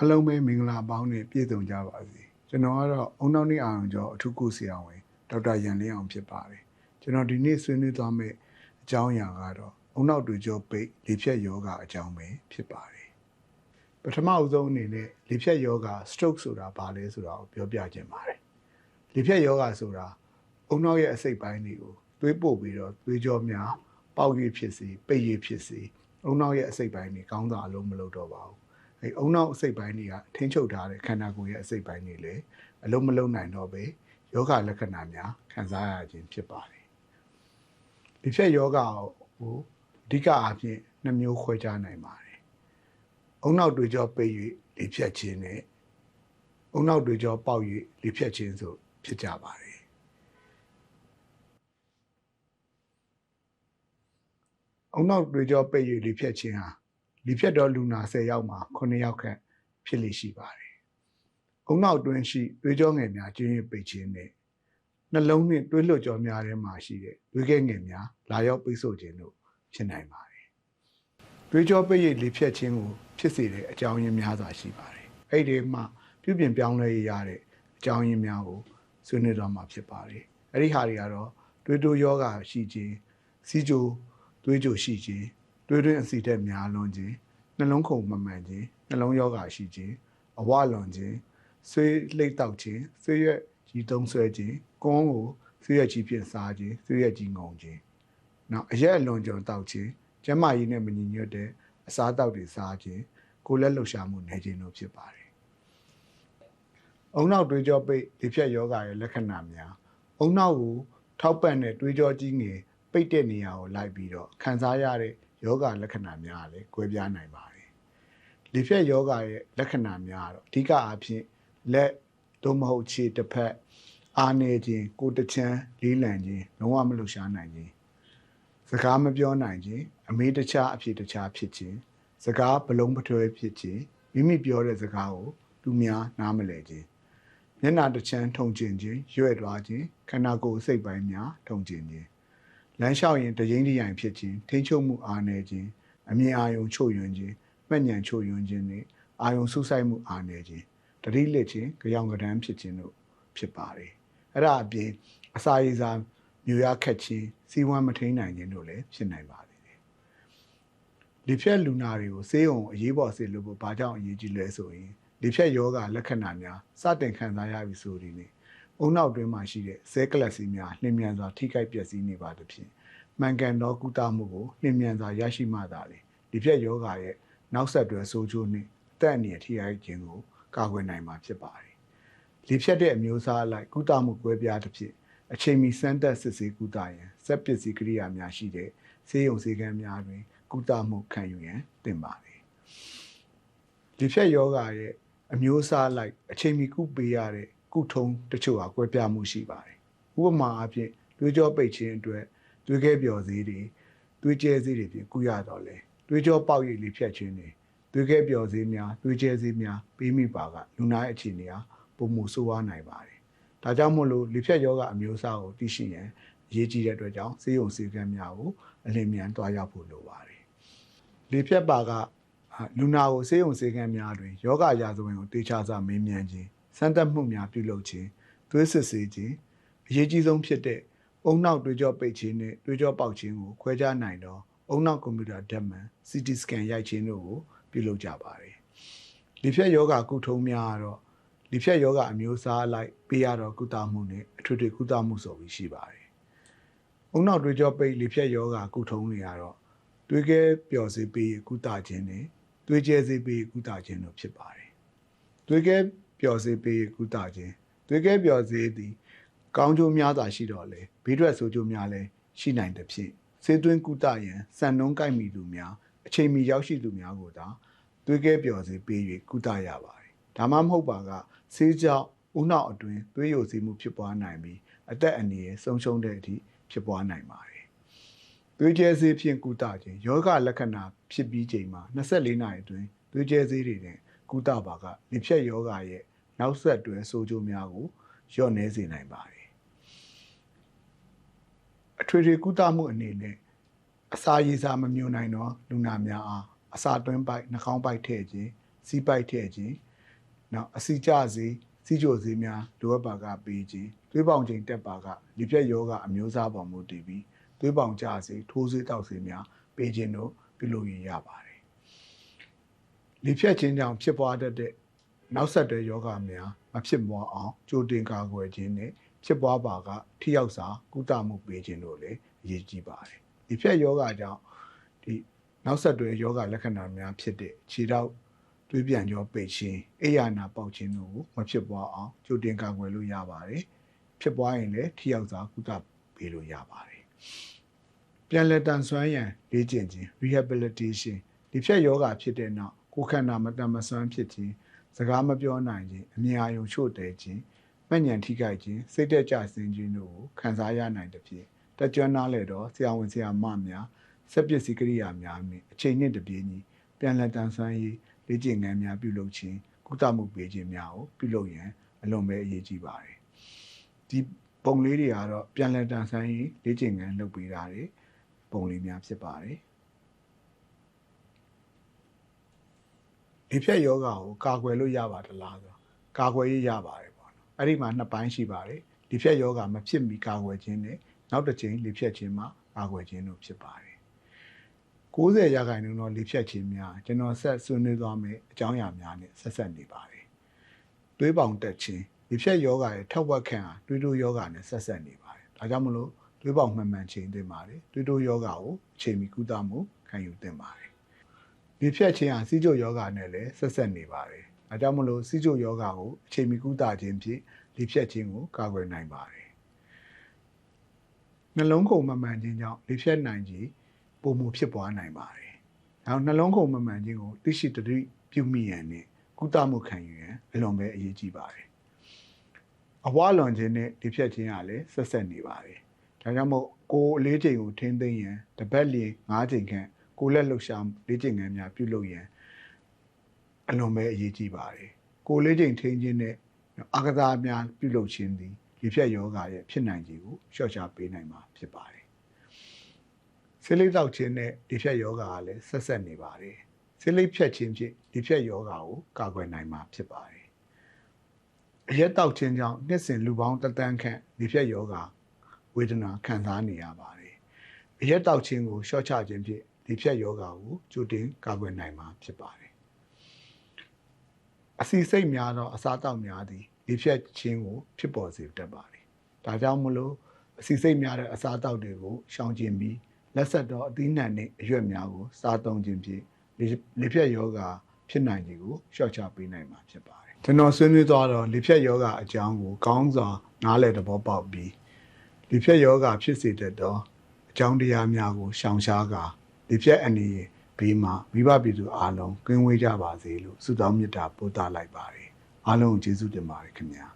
အားလုံးပဲမင်္ဂလာပေါင်းနဲ့ပြည့်စုံကြပါစေကျွန်တော်ကတော့အုံနောက်နေ့အောင်ကျော်အထူးကုဆရာဝန်ဒေါက်တာရန်လင်းအောင်ဖြစ်ပါတယ်ကျွန်တော်ဒီနေ့ဆွေးနွေးသွားမယ့်အကြောင်းအရာကတော့အုံနောက်တွေကျော်ပိတ်လေဖြတ်ယောဂအကြောင်းပဲဖြစ်ပါတယ်ပထမအဆုံးအနေနဲ့လေဖြတ်ယောဂ stroke ဆိုတာဘာလဲဆိုတာကိုပြောပြခြင်းပါတယ်လေဖြတ်ယောဂဆိုတာအုံနောက်ရဲ့အစိတ်ပိုင်းတွေကိုသွေးပို့ပြီးတော့သွေးကြောများပေါက်ရဖြစ်စေပိတ်ရဖြစ်စေအုံနောက်ရဲ့အစိတ်ပိုင်းတွေကောင်းတာအလုံးမလုပ်တော့ပါဘူးအုံနောက်အစိတ်ပိုင်းတွေကထိန်းချုပ်ထားတဲ့ခန္ဓာကိုယ်ရဲ့အစိတ်ပိုင်းတွေလည်းအလုံးမလုံးနိုင်တော့ပဲယောဂလက္ခဏာများခံစားရခြင်းဖြစ်ပါတယ်ဒီဖြတ်ယောဂကိုအဓိကအားဖြင့်နှစ်မျိုးခွဲခြားနိုင်ပါတယ်အုံနောက်တွေကြောပိတ်၍လေဖြတ်ခြင်းနဲ့အုံနောက်တွေကြောပေါက်၍လေဖြတ်ခြင်းဆိုဖြစ်ကြပါတယ်အုံနောက်တွေကြောပိတ်၍လေဖြတ်ခြင်းဟာလေဖြတ်တော်လူနာ10ယောက်မှာ9ယောက်ခန့်ဖြစ်လိမ့်ရှိပါတယ်။အုံနောက်တွင်းရှိသွေးကြောငယ်များကျဉ်းရပိတ်ခြင်းနဲ့နှလုံးနှင့်သွေးလွှတ်ကြောများထဲမှာရှိတဲ့သွေးခဲငယ်များလာရောက်ပိတ်ဆို့ခြင်းတို့ဖြစ်နိုင်ပါတယ်။သွေးကြောပိတ်၍လေဖြတ်ခြင်းကိုဖြစ်စေတဲ့အကြောင်းရင်းများစွာရှိပါတယ်။အဲ့ဒီမှာပြုပြင်ပြောင်းလဲရတဲ့အကြောင်းရင်းများကိုဆွေးနွေးတော့မှာဖြစ်ပါတယ်။အဲ့ဒီဟာတွေကတော့သွေးတိုးယောဂရှိခြင်းစီးကြိုသွေးကြိုရှိခြင်းသွေးတွင်းအဆီဓာတ်များလွန်ခြင်းနှလုံးခုန်မမှန်ခြင်းနှလုံးယောဂရှိခြင်းအဝလွန်ခြင်းဆွေးလိတ်တောက်ခြင်းဆွေးရက်ကြီးသုံးဆွဲခြင်းကွန်းကိုဆွေးရက်ကြီးဖြင့်စားခြင်းဆွေးရက်ကြီးငုံခြင်းနောက်အရက်အလွန်ကျော်တောက်ခြင်းကျန်းမာရေးနဲ့မညီညွတ်တဲ့အစားအသောက်တွေစားခြင်းကိုယ်လက်လှုပ်ရှားမှုနေခြင်းတို့ဖြစ်ပါတယ်အုံနောက်တွေးကြောပိတ်လေဖြတ်ယောဂရဲ့လက္ခဏာများအုံနောက်ကိုထောက်ပံ့တဲ့တွေးကြောကြီးငယ်ပိတ်တဲ့နေရာကိုလိုက်ပြီးတော့ခံစားရတဲ့ယောဂလက္ခဏာများလည်းကွဲပြားနိုင်ပါတယ်။လေဖြတ်ယောဂရဲ့လက္ခဏာများတော့အဓိကအားဖြင့်လက်သို့မဟုတ်ခြေတစ်ဖက်အားနေခြင်းကိုယ်တချမ်းလေးလံခြင်းလုံးဝမလှုပ်ရှားနိုင်ခြင်းစကားမပြောနိုင်ခြင်းအမေးတခြားအဖြစ်တခြားဖြစ်ခြင်းစကားဘလုံးပထွဲဖြစ်ခြင်းမိမိပြောတဲ့စကားကိုသူများနားမလည်ခြင်းမျက်နှာတချမ်းထုံကျင်ခြင်းရွဲ့သွားခြင်းခန္ဓာကိုယ်အစိတ်ပိုင်းများထုံကျင်ခြင်းလမ်းလျှောက်ရင်တရင်တရိုင်ဖြစ်ခြင်းထိန်းချုပ်မှုအားနည်းခြင်းအမြင်အာရုံချို့ယွင်းခြင်းမှတ်ဉာဏ်ချို့ယွင်းခြင်းနဲ့အာရုံစူးစိုက်မှုအားနည်းခြင်းတတိလက်ခြင်းကြောင်ကတန်းဖြစ်ခြင်းတို့ဖြစ်ပါတယ်အဲ့ဒါအပြင်အစာရည်စာမျိုးရခက်ခြင်းစီးဝမ်းမထိန်နိုင်ခြင်းတို့လည်းဖြစ်နိုင်ပါသေးတယ်လေဖြတ်လူနာတွေကိုဆေးရုံအရေးပေါ်ဆေးလို့ဘာကြောင့်အရေးကြီးလဲဆိုရင်လေဖြတ်ယောဂလက္ခဏာများစတင်ခံစားရပြီဆိုရင်အုံနောက်တွင်းမှာရှိတဲ့ဇဲကလပ်စီများနှင်းမြန်စွာထိခိုက်ပျက်စီးနေပါသဖြင့်မှန်ကန်သောကုသမှုကိုနှင်းမြန်စွာရရှိမှသာလေဒီဖြတ်ယောဂရဲ့နောက်ဆက်တွဲဆိုးကျိုးနှင့်အသက်အန္တရာယ်ထိခိုက်ခြင်းကိုကာကွယ်နိုင်မှာဖြစ်ပါတယ်။လေဖြတ်တဲ့အမျိုးအစားအလိုက်ကုသမှုကွဲပြားသဖြင့်အချိန်မီစမ်းသပ်စစ်ဆေးကုသရန်စက်ပစ္စည်းကိရိယာများရှိတဲ့ဆေးရုံဆေးခန်းများတွင်ကုသမှုခံယူရန်သင့်ပါတယ်။လေဖြတ်ယောဂရဲ့အမျိုးအစားအလိုက်အချိန်မီကုပေးရတဲ့ကုထုံးတချို့ဟာကွဲပြားမှုရှိပါတယ်။ဥပမာအားဖြင့်သွေးကြောပိတ်ခြင်းအတွက်သွေးခဲပျော်ဆေးတွေသွေးကျဲဆေးတွေဖြင့်ကုရတော့လေသွေးကြောပေါက်ရည်လေဖြတ်ခြင်းတွေသွေးခဲပျော်ဆေးများသွေးကျဲဆေးများပေးမိပါကလူနာရဲ့အခြေအနေဟာပုံမှုဆိုးဝါးနိုင်ပါတယ်။ဒါကြောင့်မို့လို့လေဖြတ်ယောဂအမျိုးအစားကိုသိရှိရန်အရေးကြီးတဲ့အတွက်ကြောင့်ဆေးရုံဆေးခန်းများကိုအလင်းမြန်တွားရောက်ဖို့လိုပါတယ်။လေဖြတ်ပါကလူနာကိုဆေးရုံဆေးခန်းများတွင်ယောဂရာဇဝင်ကိုတေချာစွာမေးမြန်းခြင်းစမ်းသပ်မှုများပြုလုပ်ခြင်းသွေးစစ်ဆေးခြင်းအရေးကြီးဆုံးဖြစ်တဲ့အုံနောက်သွေးကြောပိတ်ခြင်းနဲ့သွေးကြောပေါက်ခြင်းကိုခွဲခြားနိုင်တော့အုံနောက်ကွန်ပျူတာဓာတ်မှန် CT scan ရိုက်ခြင်းတို့ကိုပြုလုပ်ကြပါတယ်။လေဖြတ်ယောဂကုထုံးများကတော့လေဖြတ်ယောဂအမျိုးအစားအလိုက်ပေးရတော့ကုသမှုနဲ့အထွေထွေကုသမှုဆိုပြီးရှိပါတယ်။အုံနောက်သွေးကြောပိတ်လေဖြတ်ယောဂကုထုံးတွေကတော့သွေးခဲပျော်စေးပေးကုသခြင်းနဲ့သွေးကျဲစေးပေးကုသခြင်းတို့ဖြစ်ပါတယ်။သွေးခဲပျော်စေးပေးကုသခြင်းသွေးခဲပျော်စေးသည်ကောင်းကျိုးများစွာရှိတော့လေဘေးထွက်ဆိုးကျိုးများလည်းရှိနိုင်တဲ့ဖြင့်ဆေးသွင်းကုသရန်စံနှုန်းကိုက်မိသူများအချိန်မီရောက်ရှိသူများကိုသာသွေးခဲပျော်စေးပေး၍ကုသရပါတယ်။ဒါမှမဟုတ်ပါကဆေးကြောင့်ဦးနှောက်အတွင်းသွေးယိုစီးမှုဖြစ်ပွားနိုင်ပြီးအသက်အန္တရာယ်ဆုံးရှုံးတဲ့အထိဖြစ်ပွားနိုင်ပါတယ်။သွေးကျဲဆေးဖြင့်ကုသခြင်းယောဂလက္ခဏာဖြစ်ပြီးချိန်မှာ24နာရီအတွင်းသွေးကျဲဆေးတွေနဲ့ကုသပါကလေဖြတ်ယောဂရဲ့နောက်ဆက်တွဲဆိုးကျိုးများကိုလျော့နည်းစေနိုင်ပါတယ်။အထွေထွေကုသမှုအနေနဲ့အစာရည်စာမမျိုးနိုင်တော့လူနာများအားအစာတွင်းပိုက်နှာခေါင်းပိုက်ထည့်ခြင်းစီးပိုက်ထည့်ခြင်း နောက်အစီကြစေစီကြိုစေများလိုအပ်ပါကပေးခြင်းသွေးပေါင်ချိန်တက်ပါကလေဖြတ်ယောဂအမျိုးအစားပေါ်မူတည်ပြီးသွေးပေါင်ကျစေထိုးစေတောက်စေများပေးခြင်းတို့ပြုလုပ်ရပါတယ်လေဖြတ်ခြင်းကြောင့်ဖြစ်ပွားတတ်တဲ့နောက်ဆက်တွဲယောဂများမဖြစ်ပွားအောင်ကြိုတင်ကာကွယ်ခြင်းနဲ့ဖြစ်ပွားပါကထိရောက်စွာကုသမှုပေးခြင်းတို့လည်းအရေးကြီးပါတယ်လေဖြတ်ယောဂကြောင့်ဒီနောက်ဆက်တွဲယောဂလက္ခဏာများဖြစ်တဲ့ခြေထောက်သွေးပြန်ကြောပိတ်ခြင်းအိယာနာပေါက်ခြင်းတို့ကိုမဖြစ်ပွားအောင်ကြိုတင်ကာကွယ်လို့ရပါတယ်ဖြစ်ပွားရင်လည်းထိရောက်စွာကုသပေးလို့ရပါတယ်ပြန်လည်တန်ဆွမ်းရန်လေ့ကျင့်ခြင်း rehabilitation ဒီဖြတ်ယောဂဖြစ်တဲ့နောက်ကိုယ်ခန္ဓာမတန်မဆွမ်းဖြစ်ခြင်းစကားမပြောနိုင်ခြင်းအမြင်အာရုံချို့တဲ့ခြင်းမှတ်ဉာဏ်ထိခိုက်ခြင်းစိတ်သက်ကြဆင်းခြင်းတို့ကိုခံစားရနိုင်တဲ့ဖြစ်တက်ကြွနားလေတော့ဆရာဝန်ဆရာမများစက်ပစ္စည်းကိရိယာများနှင့်အချိန်နှင့်တပြေးညီပြန်လည်တန်ဆွမ်းရေးလေ့ကျင့်ခန်းများပြုလုပ်ခြင်းကုသမှုပေးခြင်းများကိုပြုလုပ်ရန်အလွန်ပဲအရေးကြီးပါတယ်ဒီပုံလေးတွေကတော့ပြန်လည်တန်ဆွမ်းရေးလေ့ကျင့်ခန်းလုပ်ပေးတာတွေပုံလေးများဖြစ်ပါတယ်လေဖြတ်ယောဂကိုကာကွယ်လို့ရပါသလားဆိုကာကွယ်ရပါတယ်ပေါ့နော်အဲ့ဒီမှာနှစ်ပိုင်းရှိပါတယ်လေဖြတ်ယောဂမဖြစ်မီကာကွယ်ခြင်းနဲ့နောက်တစ်ချိန်လေဖြတ်ခြင်းမှာကာကွယ်ခြင်းတို့ဖြစ်ပါတယ်90%တော့လေဖြတ်ခြင်းများကျွန်တော်ဆက်ဆွေးနွေးသွားမယ်အကြောင်းအရာများနဲ့ဆက်နေပါတယ်တွေးပေါင်တက်ခြင်းလေဖြတ်ယောဂရဲ့ထက်ဝက်ခန့်ဟာတွေးတိုးယောဂနဲ့ဆက်နေပါတယ်ဒါကြောင့်မလို့တွေးပေါင်မှန်မှန်ချိန်သင့်ပါတယ်တွေးတိုးယောဂကိုအချိန်မီကုသမှုခံယူသင့်ပါတယ်လေဖြတ်ခြင်းဟာစီးကျိုယောဂနဲ့လည်းဆက်နေပါတယ်ဒါကြောင့်မလို့စီးကျိုယောဂကိုအချိန်မီကုသခြင်းဖြင့်လေဖြတ်ခြင်းကိုကာကွယ်နိုင်ပါတယ်နှလုံးခုန်မှန်ခြင်းကြောင့်လေဖြတ်နိုင်ခြင်းပုံမှုဖြစ်ပွားနိုင်ပါတယ်။နောက်နှလုံးခုန်မှန်ခြင်းကိုသိရှိတတိပြုမိရန်နဲ့ကုသမှုခံယူရန်အလွန်ပဲအရေးကြီးပါတယ်။အဝလွန်ခြင်းနဲ့လေဖြတ်ခြင်းကလည်းဆက်နေပါတယ်။ဒါကြောင့်မို့ကိုယ်လေးချိန်ကိုထိန်းသိမ်းရန်တစ်ပတ်လျင်9ချိန်ခန့်ကိုယ်လက်လှုပ်ရှားလေးချိန်ခန့်များပြုလုပ်ရန်အလွန်ပဲအရေးကြီးပါတယ်။ကိုယ်လေးချိန်ထိန်းခြင်းနဲ့အာကစားများပြုလုပ်ခြင်းသည်လေဖြတ်ယောဂရဲ့ဖြစ်နိုင်ခြေကိုလျှော့ချပေးနိုင်မှာဖြစ်ပါတယ်ဆေးလိပ်တောက်ခြင်းနဲ့လေဖြတ်ယောဂါကလည်းဆက်နေပါတယ်ဆေးလိပ်ဖြတ်ခြင်းဖြင့်လေဖြတ်ယောဂါကိုကာကွယ်နိုင်မှာဖြစ်ပါတယ်အရက်တောက်ခြင်းကြောင့်နှစ်စဉ်လူပေါင်းတသန်းခန့်လေဖြတ်ယောဂါဝေဒနာခံစားနေရပါတယ်အရက်တောက်ခြင်းကိုလျှော့ချခြင်းဖြင့်လေဖြတ်ယောဂါကိုကြိုတင်ကာကွယ်နိုင်မှာဖြစ်ပါတယ်အစီစိတ်များသောအစားအသောက်များသည်လေဖြတ်ခြင်းကိုဖြစ်ပေါ်စေတတ်ပါတယ်ဒါကြောင့်မလို့အစီစိတ်များတဲ့အစားအသောက်တွေကိုရှောင်ကျဉ်ပြီးလက်ဆက်တော့အသီးနှံနဲ့အရွက်များကိုစားသုံးခြင်းဖြင့်လေဖြတ်ယောဂဖြစ်နိုင်ခြင်းကိုလျှော့ချပေးနိုင်မှာဖြစ်ပါတယ်ကျွန်တော်ဆွေးနွေးသွားတော့လေဖြတ်ယောဂအကြောင်းကိုကောင်းစွာနားလည်သဘောပေါက်ပြီးလေဖြတ်ယောဂဖြစ်စေတတ်သောအကြောင်းတရားများကိုရှောင်ရှားကာလေဖြတ်အနေနဲ့ဘေးမှာမိဘပြည်သူအားလုံးကင်းဝေးကြပါစေလို့ဆုတောင်းမေတ္တာပို့သလိုက်ပါတယ်အားလုံးကိုကျေးဇူးတင်ပါတယ်ခင်ဗျာ